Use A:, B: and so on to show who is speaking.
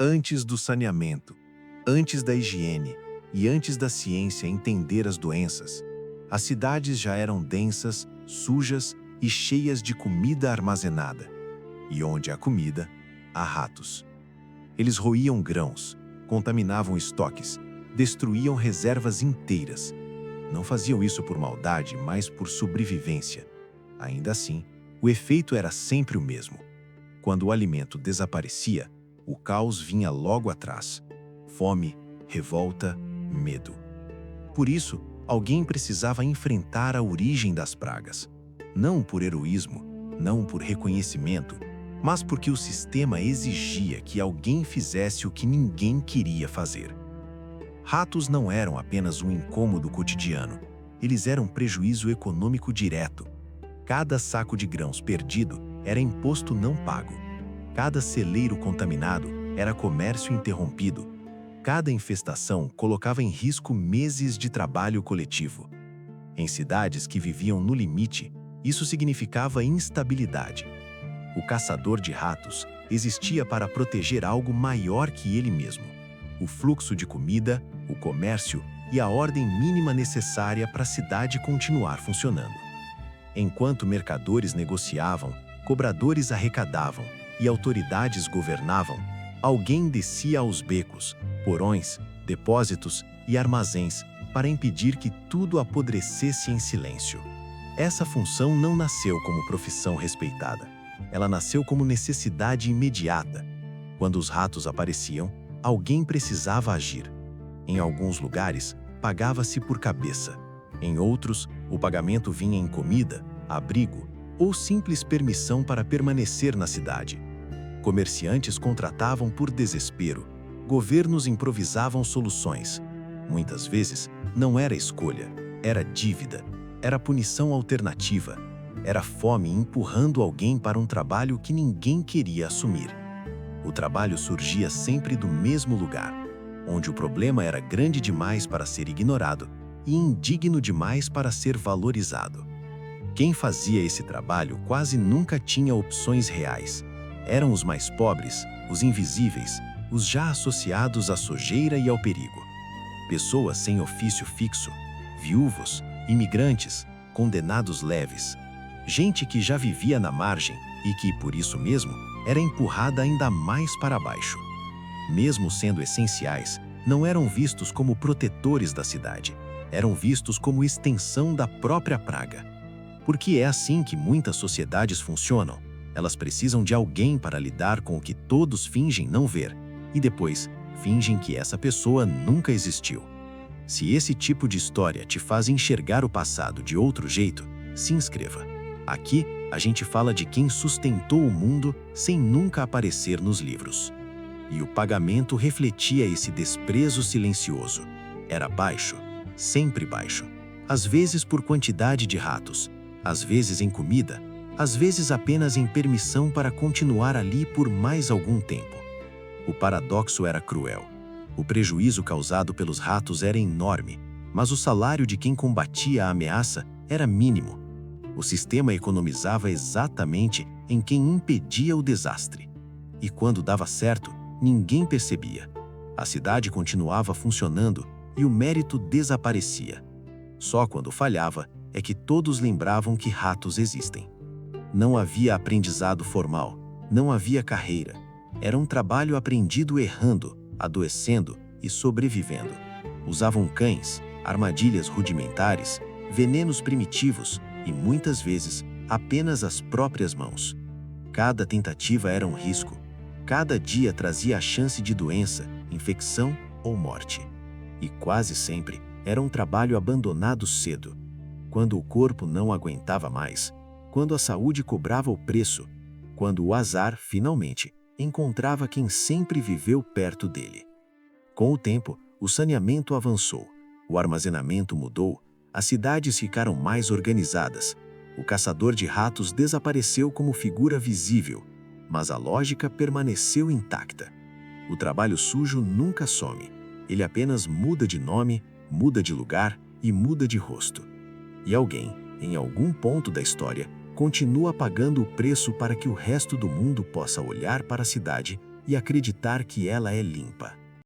A: Antes do saneamento, antes da higiene e antes da ciência entender as doenças, as cidades já eram densas, sujas e cheias de comida armazenada. E onde há comida, há ratos. Eles roíam grãos, contaminavam estoques, destruíam reservas inteiras. Não faziam isso por maldade, mas por sobrevivência. Ainda assim, o efeito era sempre o mesmo. Quando o alimento desaparecia, o caos vinha logo atrás. Fome, revolta, medo. Por isso, alguém precisava enfrentar a origem das pragas. Não por heroísmo, não por reconhecimento, mas porque o sistema exigia que alguém fizesse o que ninguém queria fazer. Ratos não eram apenas um incômodo cotidiano, eles eram prejuízo econômico direto. Cada saco de grãos perdido era imposto não pago. Cada celeiro contaminado era comércio interrompido. Cada infestação colocava em risco meses de trabalho coletivo. Em cidades que viviam no limite, isso significava instabilidade. O caçador de ratos existia para proteger algo maior que ele mesmo: o fluxo de comida, o comércio e a ordem mínima necessária para a cidade continuar funcionando. Enquanto mercadores negociavam, cobradores arrecadavam e autoridades governavam, alguém descia aos becos, porões, depósitos e armazéns para impedir que tudo apodrecesse em silêncio. Essa função não nasceu como profissão respeitada. Ela nasceu como necessidade imediata. Quando os ratos apareciam, alguém precisava agir. Em alguns lugares, pagava-se por cabeça. Em outros, o pagamento vinha em comida, abrigo ou simples permissão para permanecer na cidade. Comerciantes contratavam por desespero. Governos improvisavam soluções. Muitas vezes, não era escolha, era dívida, era punição alternativa, era fome empurrando alguém para um trabalho que ninguém queria assumir. O trabalho surgia sempre do mesmo lugar, onde o problema era grande demais para ser ignorado e indigno demais para ser valorizado. Quem fazia esse trabalho quase nunca tinha opções reais. Eram os mais pobres, os invisíveis, os já associados à sujeira e ao perigo. Pessoas sem ofício fixo, viúvos, imigrantes, condenados leves. Gente que já vivia na margem e que, por isso mesmo, era empurrada ainda mais para baixo. Mesmo sendo essenciais, não eram vistos como protetores da cidade. Eram vistos como extensão da própria praga. Porque é assim que muitas sociedades funcionam. Elas precisam de alguém para lidar com o que todos fingem não ver, e depois fingem que essa pessoa nunca existiu. Se esse tipo de história te faz enxergar o passado de outro jeito, se inscreva. Aqui, a gente fala de quem sustentou o mundo sem nunca aparecer nos livros. E o pagamento refletia esse desprezo silencioso. Era baixo, sempre baixo. Às vezes por quantidade de ratos, às vezes em comida, às vezes apenas em permissão para continuar ali por mais algum tempo. O paradoxo era cruel. O prejuízo causado pelos ratos era enorme, mas o salário de quem combatia a ameaça era mínimo. O sistema economizava exatamente em quem impedia o desastre. E quando dava certo, ninguém percebia. A cidade continuava funcionando e o mérito desaparecia. Só quando falhava é que todos lembravam que ratos existem. Não havia aprendizado formal, não havia carreira. Era um trabalho aprendido errando, adoecendo e sobrevivendo. Usavam cães, armadilhas rudimentares, venenos primitivos e, muitas vezes, apenas as próprias mãos. Cada tentativa era um risco. Cada dia trazia a chance de doença, infecção ou morte. E quase sempre era um trabalho abandonado cedo. Quando o corpo não aguentava mais, quando a saúde cobrava o preço, quando o azar, finalmente, encontrava quem sempre viveu perto dele. Com o tempo, o saneamento avançou, o armazenamento mudou, as cidades ficaram mais organizadas, o caçador de ratos desapareceu como figura visível, mas a lógica permaneceu intacta. O trabalho sujo nunca some, ele apenas muda de nome, muda de lugar e muda de rosto. E alguém, em algum ponto da história, continua pagando o preço para que o resto do mundo possa olhar para a cidade
B: e acreditar que ela é limpa.